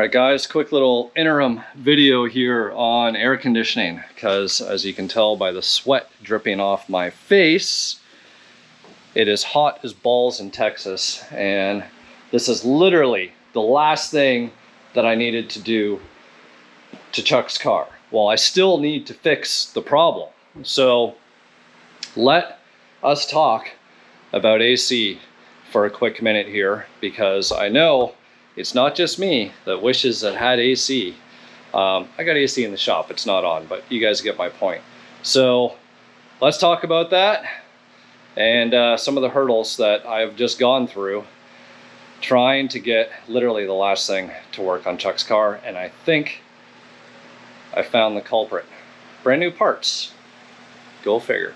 Alright guys, quick little interim video here on air conditioning, because as you can tell by the sweat dripping off my face, it is hot as balls in Texas, and this is literally the last thing that I needed to do to Chuck's car. Well, I still need to fix the problem. So let us talk about AC for a quick minute here, because I know it's not just me that wishes it had AC. I got AC in the shop, it's not on, but you guys get my point. So let's talk about that and some of the hurdles that I've just gone through trying to get literally the last thing to work on Chuck's car, and I think I found the culprit. Brand new parts. Go figure.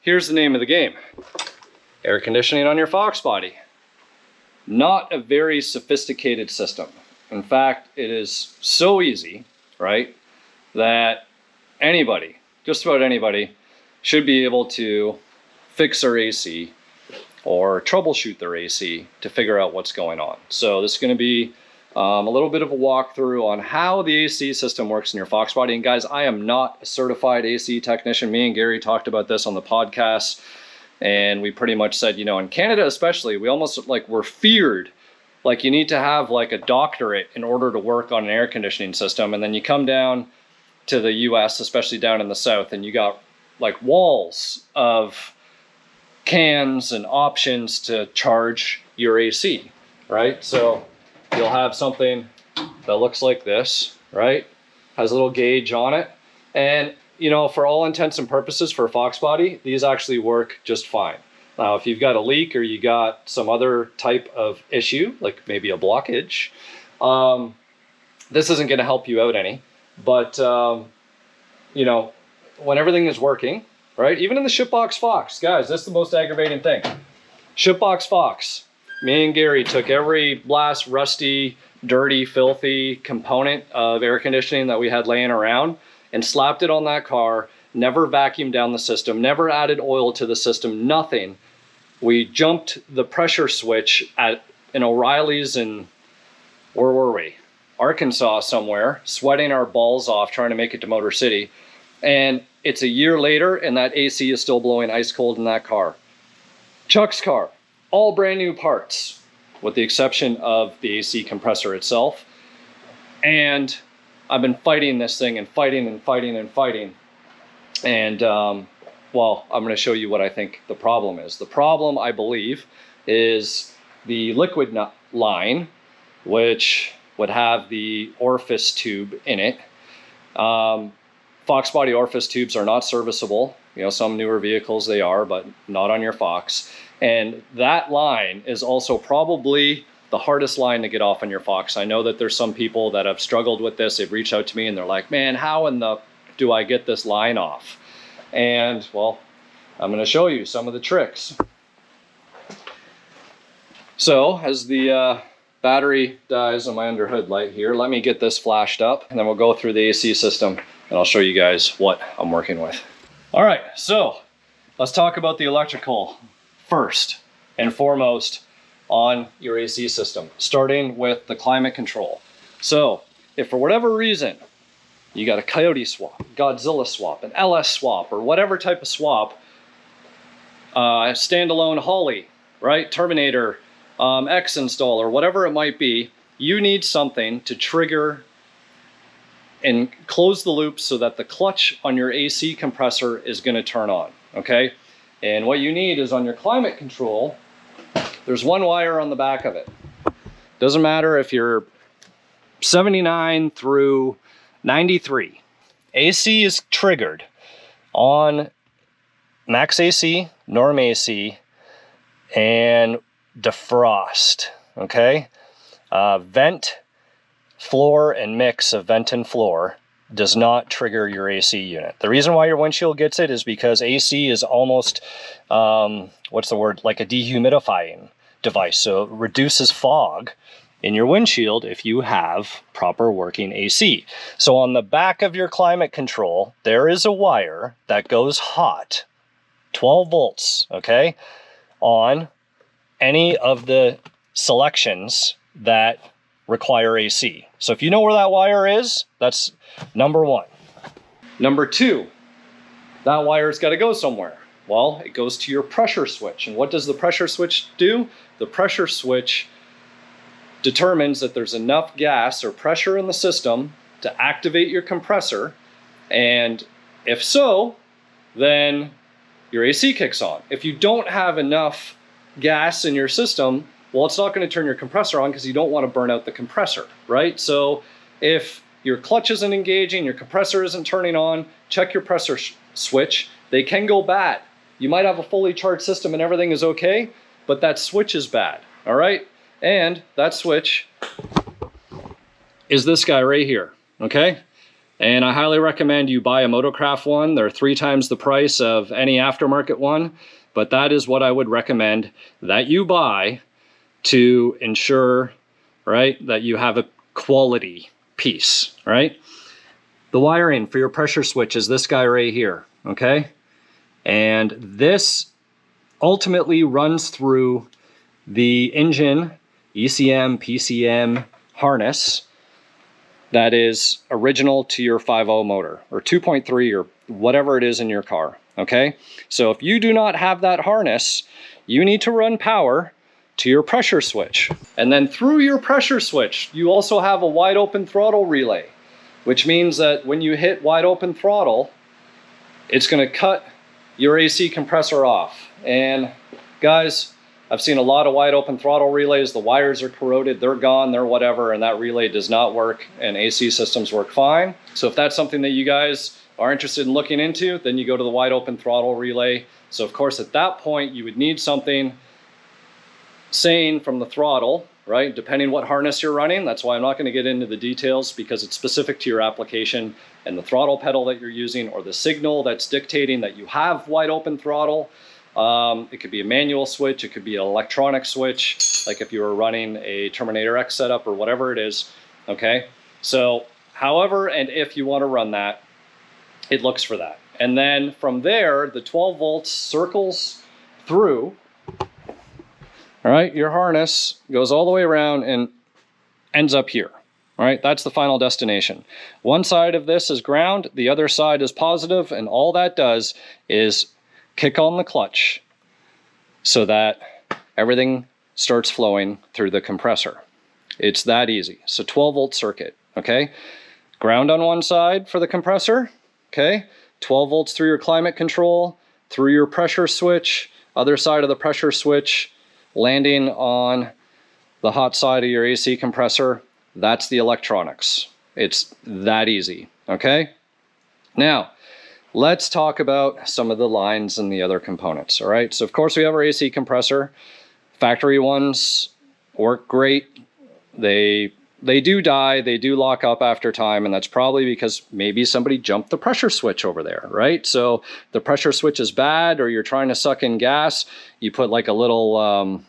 Here's the name of the game. Air conditioning on your Foxbody. Not a very sophisticated system. In fact, it is so easy, right, that anybody, just about anybody, should be able to fix their AC or troubleshoot their AC to figure out what's going on. So this is going to be a little bit of a walkthrough on how the AC system works in your Foxbody. And guys, I am not a certified AC technician. Me and Gary talked about this on the podcast, and we pretty much said, you know, in Canada especially, we almost like we're feared. Like you need to have like a doctorate in order to work on an air conditioning system. And then you come down to the US, especially down in the South, and you got like walls of cans and options to charge your AC, right? So you'll have something that looks like this, right? Has a little gauge on it. And, you know, for all intents and purposes for a Foxbody, these actually work just fine. Now, if you've got a leak or you got some other type of issue, like maybe a blockage, this isn't going to help you out any. But, you know, when everything is working, right? Even in the Shipbox Fox, guys, this is the most aggravating thing. Shipbox Fox. Me and Gary took every last rusty, dirty, filthy component of air conditioning that we had laying around and slapped it on that car, never vacuumed down the system, never added oil to the system, nothing. We jumped the pressure switch at an O'Reilly's in, where were we? Arkansas somewhere, sweating our balls off trying to make it to Motor City. And it's a year later and that AC is still blowing ice cold in that car. Chuck's car. All brand new parts, with the exception of the AC compressor itself. And I've been fighting this thing and fighting and fighting and fighting. And, well, I'm going to show you what I think the problem is. The problem, I believe, is the liquid nut line, which would have the orifice tube in it. Foxbody orifice tubes are not serviceable. You know, some newer vehicles they are, but not on your Fox. And that line is also probably the hardest line to get off on your Fox. I know that there's some people that have struggled with this. They've reached out to me and they're like, man, how in the do I get this line off? And well, I'm going to show you some of the tricks. So as the battery dies on my under hood light here, let me get this flashed up and then we'll go through the AC system and I'll show you guys what I'm working with. All right, so let's talk about the electrical first and foremost on your AC system, starting with the climate control. So if for whatever reason you got a Coyote swap, Godzilla swap, an LS swap, or whatever type of swap, standalone Holly, right, Terminator, X install, or whatever it might be, you need something to trigger and close the loop so that the clutch on your AC compressor is going to turn on, okay? And what you need is on your climate control, there's one wire on the back of it. Doesn't matter if you're 79 through 93. AC is triggered on max AC, norm AC, and defrost, okay? Vent, floor, and mix of vent and floor does not trigger your AC unit. The reason why your windshield gets it is because AC is almost, what's the word, like a dehumidifying device. So it reduces fog in your windshield if you have proper working AC. So on the back of your climate control, there is a wire that goes hot, 12 volts, okay, on any of the selections that require AC. So if you know where that wire is, that's number one. Number two, that wire's got to go somewhere. Well, it goes to your pressure switch. And what does the pressure switch do? The pressure switch determines that there's enough gas or pressure in the system to activate your compressor. And if so, then your AC kicks on. If you don't have enough gas in your system, well, it's not going to turn your compressor on because you don't want to burn out the compressor, right? So if your clutch isn't engaging, your compressor isn't turning on, check your pressure switch. They can go bad. You might have a fully charged system and everything is okay, but that switch is bad, all right? And that switch is this guy right here, okay? And I highly recommend you buy a Motocraft one. They're 3 times the price of any aftermarket one, but that is what I would recommend that you buy to ensure, right, that you have a quality piece, right? The wiring for your pressure switch is this guy right here, okay? And this ultimately runs through the engine ECM, PCM harness that is original to your 5.0 motor or 2.3 or whatever it is in your car, okay? So if you do not have that harness, you need to run power to your pressure switch. And then through your pressure switch, you also have a wide open throttle relay, which means that when you hit wide open throttle, it's gonna cut your AC compressor off. And guys, I've seen a lot of wide open throttle relays. The wires are corroded, they're gone, they're whatever, and that relay does not work, and AC systems work fine. So if that's something that you guys are interested in looking into, then you go to the wide open throttle relay. So of course at that point you would need something sane from the throttle, right? Depending what harness you're running. That's why I'm not going to get into the details because it's specific to your application and the throttle pedal that you're using or the signal that's dictating that you have wide open throttle. It could be a manual switch, it could be an electronic switch, like if you were running a Terminator X setup or whatever it is, okay? So however and if you want to run that, it looks for that. And then from there, the 12 volts circles through. All right, your harness goes all the way around and ends up here. All right, that's the final destination. One side of this is ground, the other side is positive, and all that does is kick on the clutch so that everything starts flowing through the compressor. It's that easy. So 12 volt circuit, okay? Ground on one side for the compressor, okay? 12 volts through your climate control, through your pressure switch, other side of the pressure switch, landing on the hot side of your AC compressor. That's the electronics. It's that easy, okay? Now, let's talk about some of the lines and the other components, all right? So of course we have our AC compressor. Factory ones work great. They do die, they do lock up after time, and that's probably because maybe somebody jumped the pressure switch over there, right? So the pressure switch is bad, or you're trying to suck in gas, you put like a little,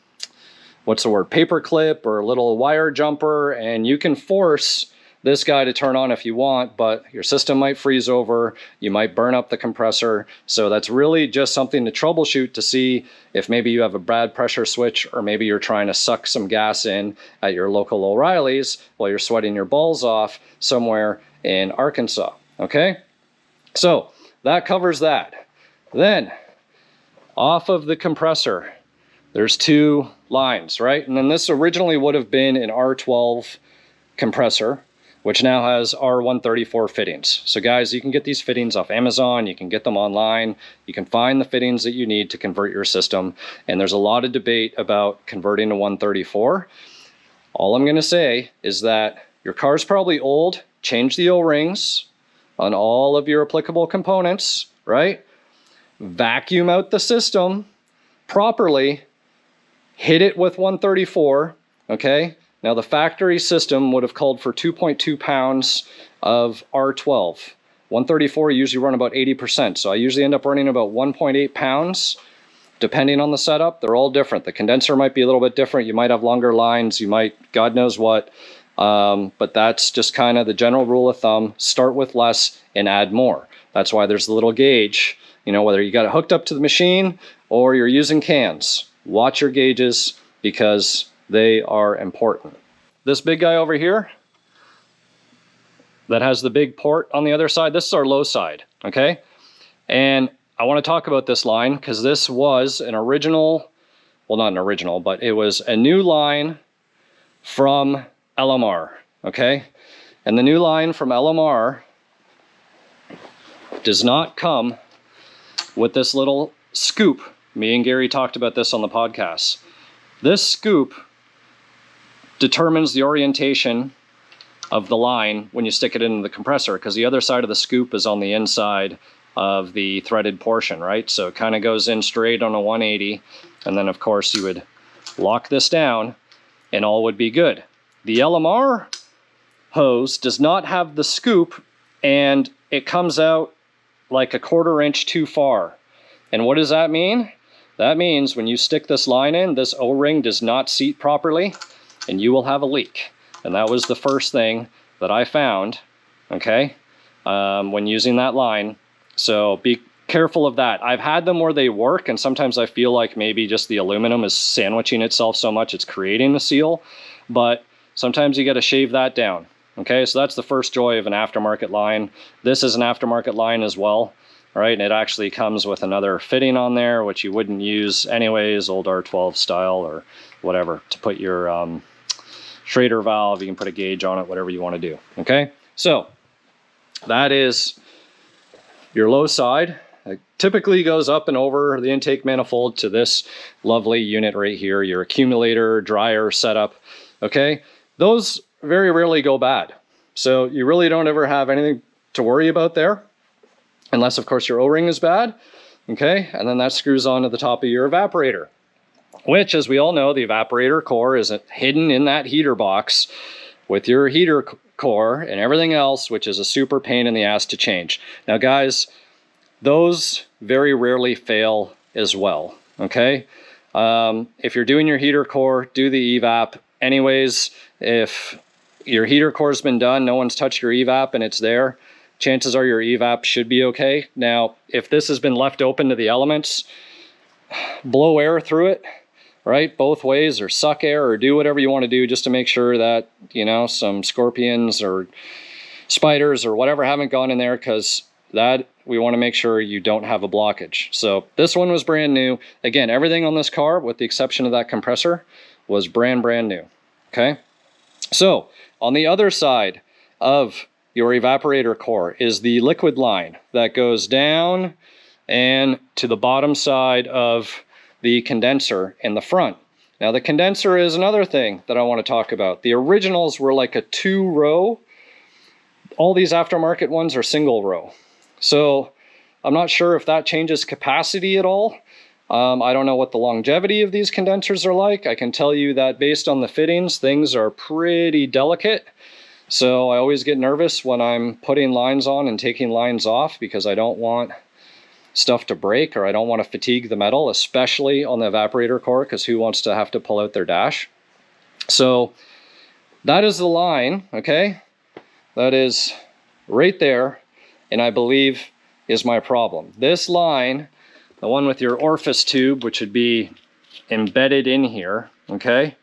what's the word, paper clip or a little wire jumper, and you can force this guy to turn on if you want, but your system might freeze over, you might burn up the compressor. So that's really just something to troubleshoot to see if maybe you have a bad pressure switch, or maybe you're trying to suck some gas in at your local O'Reilly's while you're sweating your balls off somewhere in Arkansas, okay? So that covers that. Then off of the compressor, there's 2 lines, right? And then this originally would have been an R12 compressor, which now has R134 fittings. So guys, you can get these fittings off Amazon, you can get them online, you can find the fittings that you need to convert your system, and there's a lot of debate about converting to 134. All I'm gonna say is that your car's probably old, change the O-rings on all of your applicable components, right? Vacuum out the system properly, hit it with 134, okay? Now the factory system would have called for 2.2 pounds of R12. 134 usually run about 80%, so I usually end up running about 1.8 pounds depending on the setup. They're all different. The condenser might be a little bit different. You might have longer lines. You might, God knows what. But that's just kind of the general rule of thumb. Start with less and add more. That's why there's the little gauge. You know, whether you got it hooked up to the machine or you're using cans, watch your gauges because they are important. This big guy over here that has the big port on the other side, this is our low side, okay? And I want to talk about this line because this was an original, well, not an original, but it was a new line from LMR, okay? And the new line from LMR does not come with this little scoop. Me and Gary talked about this on the podcast. This scoop determines the orientation of the line when you stick it into the compressor, because the other side of the scoop is on the inside of the threaded portion, right? So it kind of goes in straight on a 180, and then of course you would lock this down and all would be good. The LMR hose does not have the scoop, and it comes out like a 1/4 inch too far. And what does that mean? That means when you stick this line in, this O-ring does not seat properly and you will have a leak. And that was the first thing that I found, okay, when using that line. So be careful of that. I've had them where they work, and sometimes I feel like maybe just the aluminum is sandwiching itself so much it's creating a seal, but sometimes you got to shave that down. Okay, so that's the first joy of an aftermarket line. This is an aftermarket line as well, right? And it actually comes with another fitting on there, which you wouldn't use anyways, old R12 style or whatever, to put your Schrader valve. You can put a gauge on it, whatever you want to do. Okay, so that is your low side. It typically goes up and over the intake manifold to this lovely unit right here, your accumulator, dryer setup. Okay, those very rarely go bad. So you really don't ever have anything to worry about there, unless of course your O-ring is bad. Okay, and then that screws onto the top of your evaporator, which, as we all know, the evaporator core is hidden in that heater box with your heater core and everything else, which is a super pain in the ass to change. Now guys, those very rarely fail as well, okay? If you're doing your heater core, do the evap. Anyways, if your heater core's been done, no one's touched your evap and it's there, chances are your evap should be okay. Now, if this has been left open to the elements, blow air through it, right? Both ways, or suck air, or do whatever you want to do just to make sure that, you know, some scorpions or spiders or whatever haven't gone in there, because that we want to make sure you don't have a blockage. So this one was brand new. Again, everything on this car, with the exception of that compressor, was brand new. Okay, so on the other side of your evaporator core is the liquid line that goes down and to the bottom side of the condenser in the front. Now the condenser is another thing that I want to talk about. The originals were like a 2-row. All these aftermarket ones are single row. So I'm not sure if that changes capacity at all. I don't know what the longevity of these condensers are like. I can tell you that based on the fittings, things are pretty delicate. So I always get nervous when I'm putting lines on and taking lines off, because I don't want stuff to break, or I don't want to fatigue the metal, especially on the evaporator core, because who wants to have to pull out their dash? So that is the line, okay? That is right there, and I believe is my problem. This line, the one with your orifice tube, which would be embedded in here, okay,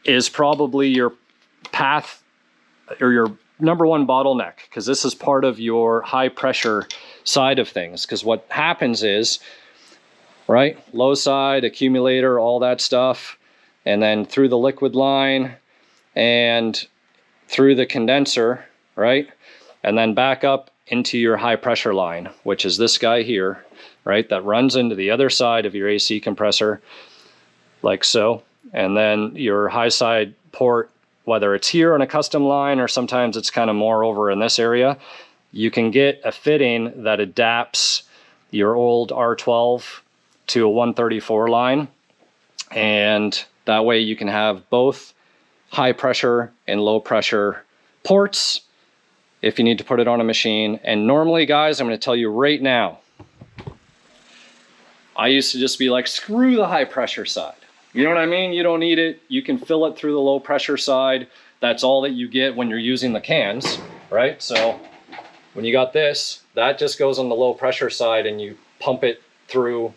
is probably your path, or your #1 bottleneck, because this is part of your high pressure side of things. Because what happens is, right, low side, accumulator, all that stuff, and then through the liquid line and through the condenser, right, and then back up into your high pressure line, which is this guy here, right, that runs into the other side of your AC compressor, like so. And then your high side port, whether it's here on a custom line or sometimes it's kind of more over in this area, you can get a fitting that adapts your old R12 to a 134 line. And that way you can have both high pressure and low pressure ports if you need to put it on a machine. And normally, guys, I'm going to tell you right now, I used to just be like, screw the high pressure side. You know what I mean? You don't need it. You can fill it through the low pressure side. That's all that you get when you're using the cans, right? So when you got this, that just goes on the low pressure side and you pump it through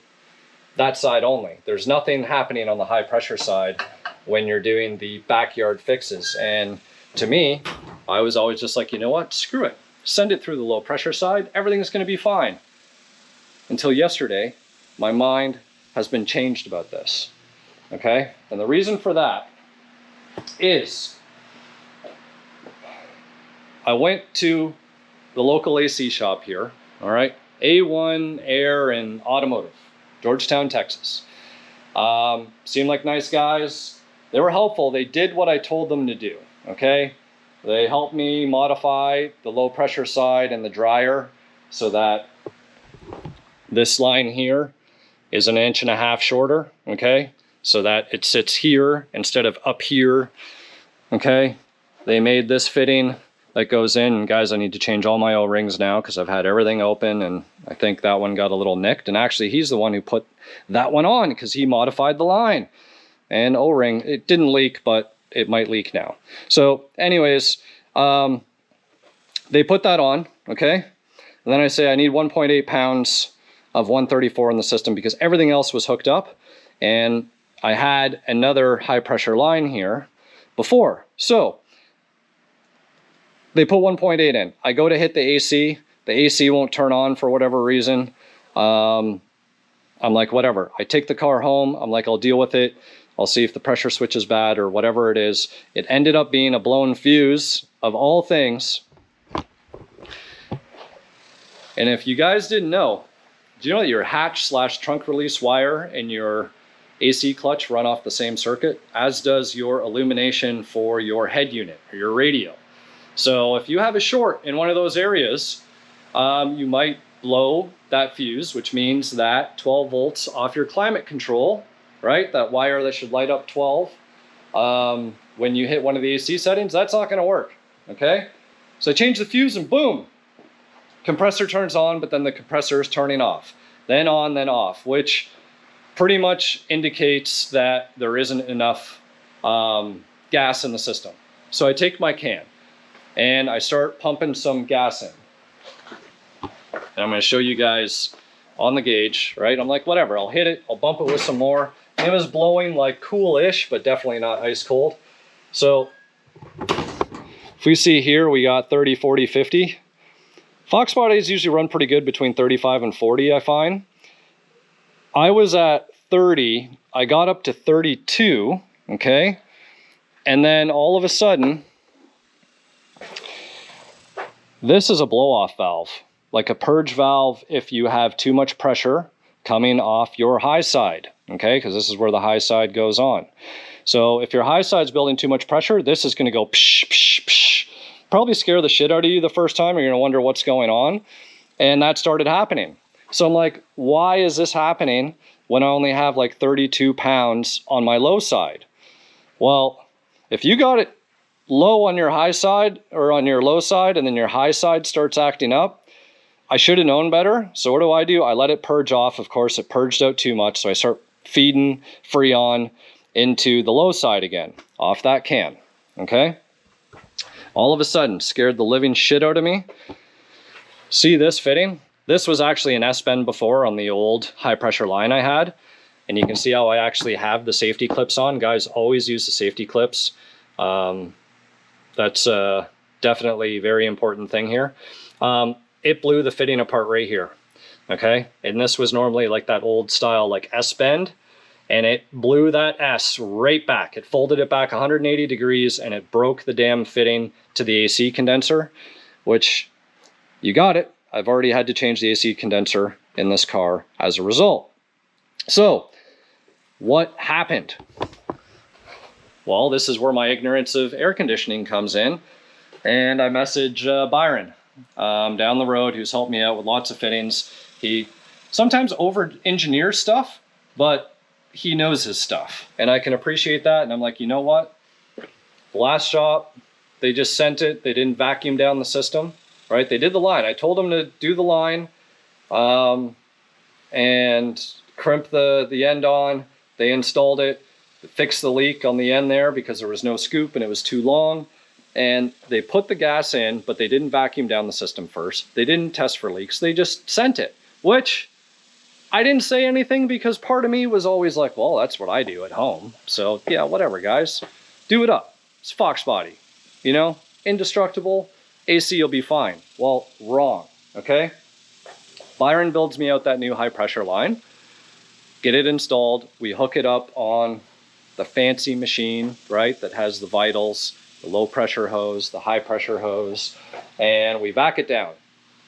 that side only. There's nothing happening on the high pressure side when you're doing the backyard fixes. And to me, I was always just like, you know what, screw it. Send it through the low pressure side. Everything's gonna be fine. Until yesterday, my mind has been changed about this, okay? And the reason for that is I went to the local AC shop here, all right? A1 Air and Automotive, Georgetown, Texas. Seemed like nice guys. They were helpful. They did what I told them to do, okay? They helped me modify the low pressure side and the dryer so that this line here is 1.5 inches shorter, okay? So that it sits here instead of up here, okay? They made this fitting that goes in, and guys, I need to change all my O-rings now because I've had everything open, and I think that one got a little nicked, and actually he's the one who put that one on because he modified the line. And O-ring, it didn't leak, but it might leak now. So anyways, they put that on, okay? And then I say I need 1.8 pounds of 134 in the system because everything else was hooked up, and I had another high pressure line here before. So they put 1.8 in. I go to hit the AC won't turn on for whatever reason. I'm like, whatever. I take the car home. I'm like, I'll deal with it. I'll see if the pressure switch is bad or whatever it is. It ended up being a blown fuse of all things. And if you guys didn't know, do you know that your hatch/trunk release wire and your AC clutch run off the same circuit, as does your illumination for your head unit or your radio? So if you have a short in one of those areas, you might blow that fuse, which means that 12 volts off your climate control, right? That wire that should light up 12. When you hit one of the AC settings, that's not gonna work, okay? So I change the fuse and boom, compressor turns on, but then the compressor is turning off. Then on, then off, which pretty much indicates that there isn't enough gas in the system. So I take my can and I start pumping some gas in. And I'm gonna show you guys on the gauge, right? I'm like, whatever, I'll hit it, I'll bump it with some more. And it was blowing like cool-ish, but definitely not ice cold. So if we see here, we got 30, 40, 50. Foxbodies usually run pretty good between 35 and 40, I find. I was at 30, I got up to 32, okay? And then all of a sudden, this is a blow-off valve, like a purge valve if you have too much pressure coming off your high side, okay? Because this is where the high side goes on. So if your high side's building too much pressure, this is gonna go psh, psh, psh. Probably scare the shit out of you the first time, and you're gonna wonder what's going on. And that started happening. So I'm like, why is this happening when I only have like 32 pounds on my low side? Well, if you got it low on your high side or on your low side and then your high side starts acting up, I should have known better. So what do? I let it purge off. Of course, it purged out too much. So I start feeding Freon into the low side again, off that can, okay? All of a sudden, scared the living shit out of me. See this fitting? This was actually an S-bend before on the old high pressure line I had. And you can see how I actually have the safety clips on. Guys, always use the safety clips. That's definitely a very important thing here. It blew the fitting apart right here, okay? And this was normally like that old style like S-bend, and it blew that S right back. It folded it back 180 degrees and it broke the damn fitting to the AC condenser, which you got it. I've already had to change the AC condenser in this car as a result. So what happened? Well, this is where my ignorance of air conditioning comes in. And I message Byron down the road, who's helped me out with lots of fittings. He sometimes over-engineers stuff, but he knows his stuff. And I can appreciate that. And I'm like, you know what? The last shop, they just sent it. They didn't vacuum down the system, right? They did the line. I told them to do the line. And crimp the end on. They installed it, fixed the leak on the end there because there was no scoop and it was too long. And they put the gas in, but they didn't vacuum down the system first. They didn't test for leaks. They just sent it, which I didn't say anything because part of me was always like, well, that's what I do at home. So yeah, whatever, guys. Do it up. It's Foxbody, you know, indestructible. AC will be fine. Well, wrong, okay? Byron builds me out that new high pressure line, get it installed. We hook it up on the fancy machine, right, that has the vitals, the low pressure hose, the high pressure hose, and we vac it down.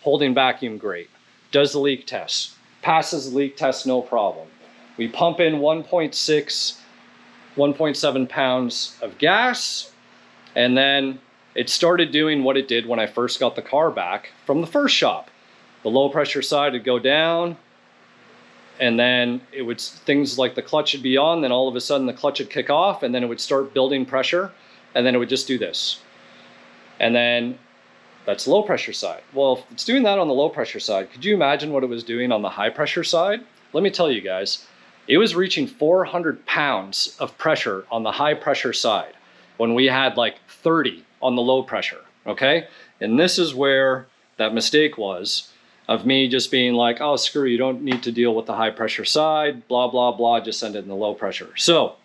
Holding vacuum, great. Does the leak test. Passes the leak test, no problem. We pump in 1.6, 1.7 pounds of gas, and then it started doing what it did when I first got the car back from the first shop. The low pressure side would go down, and then it would, things like the clutch would be on, then all of a sudden the clutch would kick off, and then it would start building pressure, and then it would just do this. And then that's low pressure side. Well, if it's doing that on the low pressure side, could you imagine what it was doing on the high pressure side? Let me tell you guys, it was reaching 400 pounds of pressure on the high pressure side when we had like 30 on the low pressure, okay? And this is where that mistake was of me just being like, oh, screw, you don't need to deal with the high pressure side, blah, blah, blah, just send it in the low pressure. So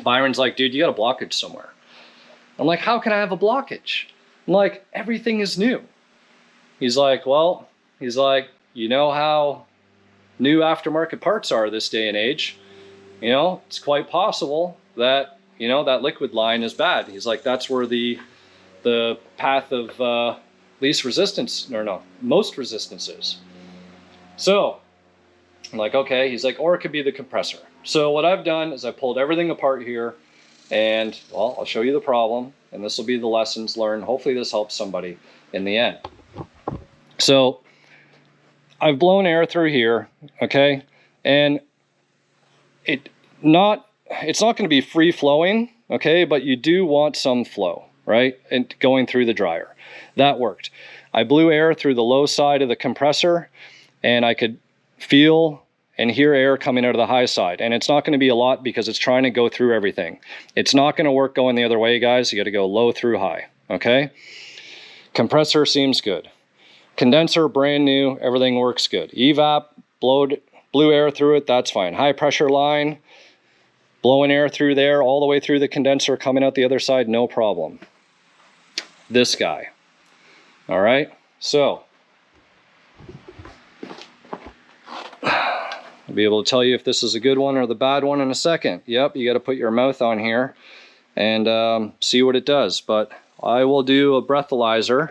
Byron's like, dude, you got a blockage somewhere. I'm like, how can I have a blockage? I'm like, everything is new. He's like, well, he's like, you know how new aftermarket parts are this day and age. You know, it's quite possible that, you know, that liquid line is bad. He's like, that's where the path of least resistance, or no, most resistance is. So I'm like, okay. He's like, or it could be the compressor. So what I've done is I pulled everything apart here, and well, I'll show you the problem, and this will be the lessons learned. Hopefully this helps somebody in the end. So I've blown air through here, okay? And it's not going to be free flowing, okay? But you do want some flow, right? And going through the dryer. That worked. I blew air through the low side of the compressor, and I could feel and hear air coming out of the high side. And it's not going to be a lot because it's trying to go through everything. It's not going to work going the other way, guys. You got to go low through high, okay? Compressor seems good. Condenser, brand new, everything works good. Evap, blew air through it, that's fine. High pressure line, blowing air through there, all the way through the condenser, coming out the other side, no problem. This guy. All right, so I'll be able to tell you if this is a good one or the bad one in a second. Yep, you got to put your mouth on here and see what it does. But I will do a breathalyzer,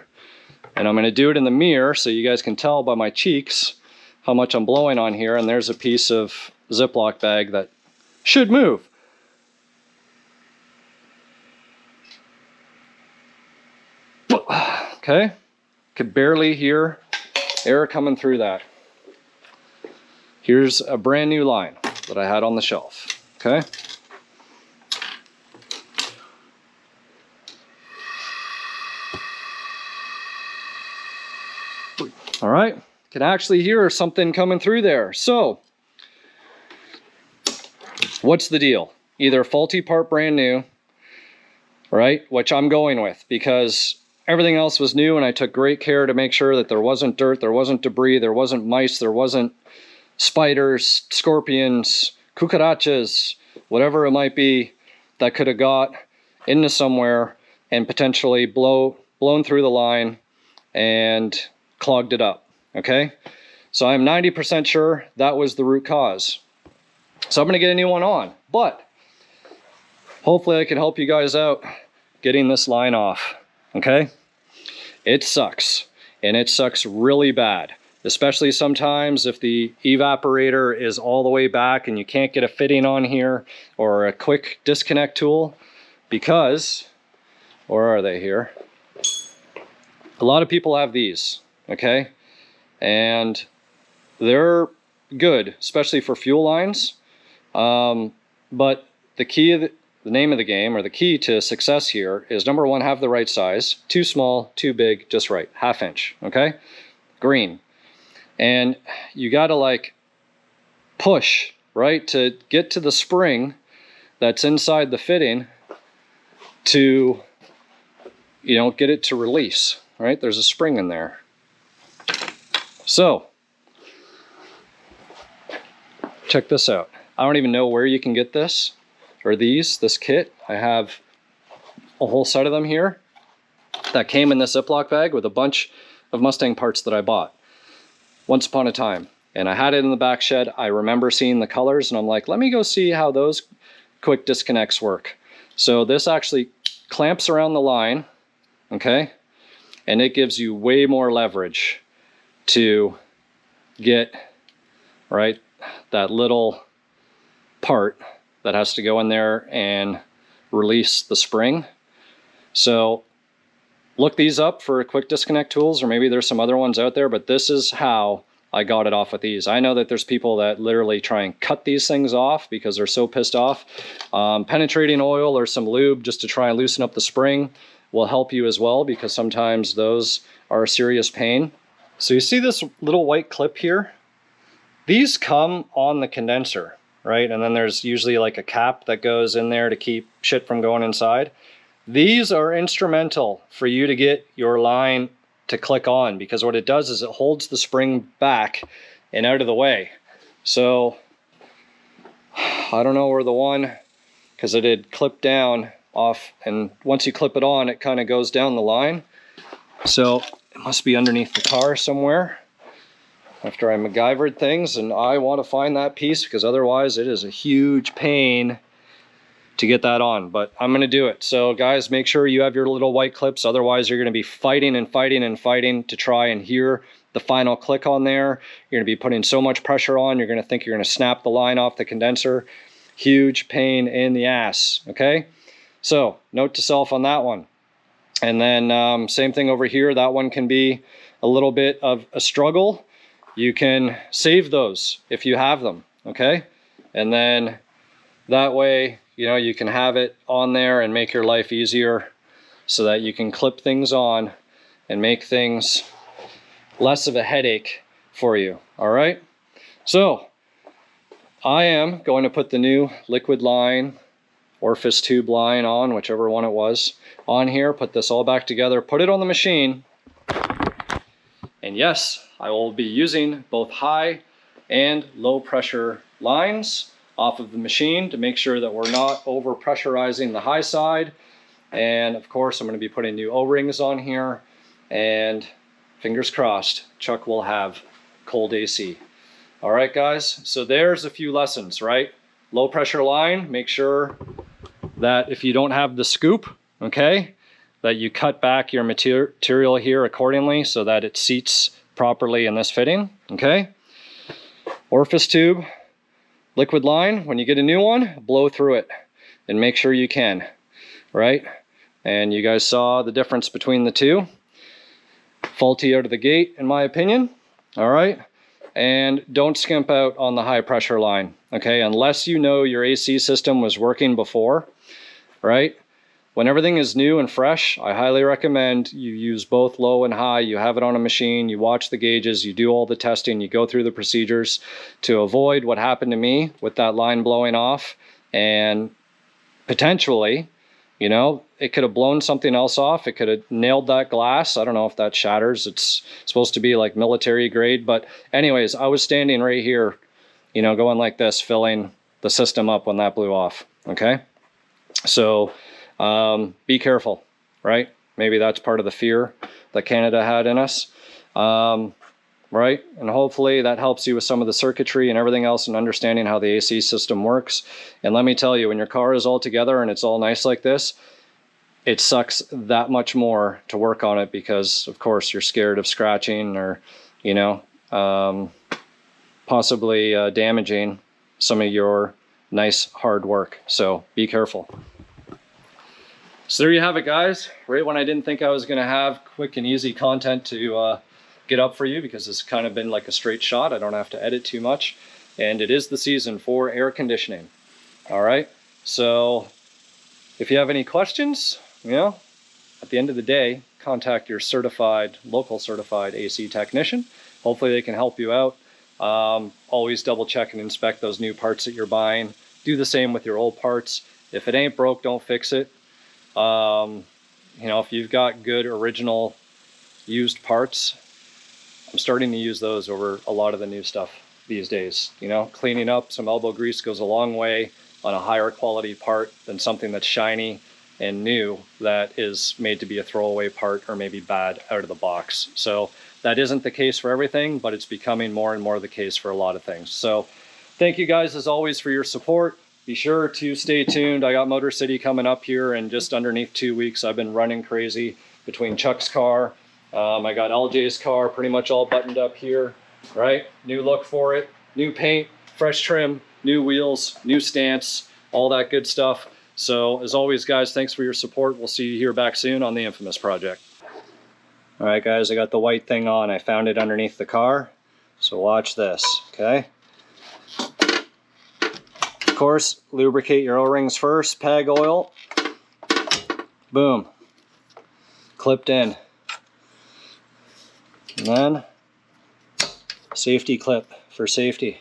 and I'm going to do it in the mirror so you guys can tell by my cheeks how much I'm blowing on here. And there's a piece of Ziploc bag that should move. Okay, could barely hear air coming through that. Here's a brand new line that I had on the shelf, okay? All right, can actually hear something coming through there. So, what's the deal? Either faulty part, brand new, right? Which I'm going with because everything else was new, and I took great care to make sure that there wasn't dirt, there wasn't debris, there wasn't mice, there wasn't spiders, scorpions, cucarachas, whatever it might be that could have got into somewhere and potentially blown through the line and clogged it up, okay? So I'm 90% sure that was the root cause. So I'm going to get a new one on, but hopefully I can help you guys out getting this line off, okay? It sucks, and it sucks really bad, especially sometimes if the evaporator is all the way back and you can't get a fitting on here or a quick disconnect tool because, where are they here? A lot of people have these, okay? And they're good, especially for fuel lines. But the key of the name of the game, or the key to success here, is number one, have the right size. Too small, too big, just right. 1/2 inch, okay? Green. And you gotta like push, right, to get to the spring that's inside the fitting to, you know, get it to release, right? There's a spring in there. So, check this out. I don't even know where you can get this, or this kit. I have a whole set of them here that came in this Ziploc bag with a bunch of Mustang parts that I bought once upon a time. And I had it in the back shed. I remember seeing the colors and I'm like, let me go see how those quick disconnects work. So this actually clamps around the line, okay? And it gives you way more leverage to get, right, that little part that has to go in there and release the spring. So look these up for quick disconnect tools, or maybe there's some other ones out there, but this is how I got it off with these. I know that there's people that literally try and cut these things off because they're so pissed off. Penetrating oil or some lube just to try and loosen up the spring will help you as well, because sometimes those are a serious pain. So you see this little white clip here? These come on the condenser, right? And then there's usually like a cap that goes in there to keep shit from going inside. These are instrumental for you to get your line to click on, because what it does is it holds the spring back and out of the way. So I don't know where the one, because it had clipped down off, and once you clip it on, it kind of goes down the line. So it must be underneath the car somewhere after I MacGyvered things, and I want to find that piece because otherwise it is a huge pain to get that on, but I'm going to do it. So guys, make sure you have your little white clips, otherwise you're going to be fighting and fighting and fighting to try and hear the final click on there. You're going to be putting so much pressure on, you're going to think you're going to snap the line off the condenser. Huge pain in the ass, okay? So note to self on that one. And then same thing over here, that one can be a little bit of a struggle. You can save those if you have them, okay? And then that way, you know, you can have it on there and make your life easier so that you can clip things on and make things less of a headache for you, all right? So I am going to put the new liquid line, orifice tube line on, whichever one it was, on here, put this all back together, put it on the machine. And yes, I will be using both high and low pressure lines off of the machine to make sure that we're not over pressurizing the high side. And of course, I'm going to be putting new O-rings on here, and fingers crossed, Chuck will have cold AC. All right, guys, so there's a few lessons, right? Low pressure line, make sure that if you don't have the scoop, okay, that you cut back your material here accordingly so that it seats properly in this fitting, okay? Orifice tube, liquid line, when you get a new one, blow through it and make sure you can, right? And you guys saw the difference between the two. Faulty out of the gate, in my opinion, all right? And don't skimp out on the high pressure line, okay? Unless you know your AC system was working before, right? When everything is new and fresh, I highly recommend you use both low and high. You have it on a machine, you watch the gauges, you do all the testing, you go through the procedures to avoid what happened to me with that line blowing off. And potentially, you know, it could have blown something else off. It could have nailed that glass. I don't know if that shatters. It's supposed to be like military grade. But anyways, I was standing right here, you know, going like this, filling the system up when that blew off, okay? So be careful, right? Maybe that's part of the fear that Canada had in us, right? And hopefully that helps you with some of the circuitry and everything else and understanding how the AC system works. And let me tell you, when your car is all together and it's all nice like this, it sucks that much more to work on it because, of course, you're scared of scratching or, you know, possibly damaging some of your nice hard work. So be careful. So there you have it, guys. Right when I didn't think I was going to have quick and easy content to get up for you, because it's kind of been like a straight shot. I don't have to edit too much. And it is the season for air conditioning. All right. So if you have any questions, you know, at the end of the day, contact your certified, local certified AC technician. Hopefully they can help you out. Always double check and inspect those new parts that you're buying. Do the same with your old parts. If it ain't broke, don't fix it. You know, if you've got good original used parts, I'm starting to use those over a lot of the new stuff these days. You know, cleaning up some elbow grease goes a long way on a higher quality part than something that's shiny and new that is made to be a throwaway part or maybe bad out of the box. So that isn't the case for everything, but it's becoming more and more the case for a lot of things. So thank you guys as always for your support. Be sure to stay tuned. I got Motor City coming up here in just underneath 2 weeks. I've been running crazy between Chuck's car. I got LJ's car pretty much all buttoned up here, right? New look for it, new paint, fresh trim, new wheels, new stance, all that good stuff. So as always, guys, thanks for your support. We'll see you here back soon on the Infamous project. All right, guys, I got the white thing on. I found it underneath the car. So watch this, okay? Of course, lubricate your O-rings first, PEG oil. Boom. Clipped in. And then safety clip for safety.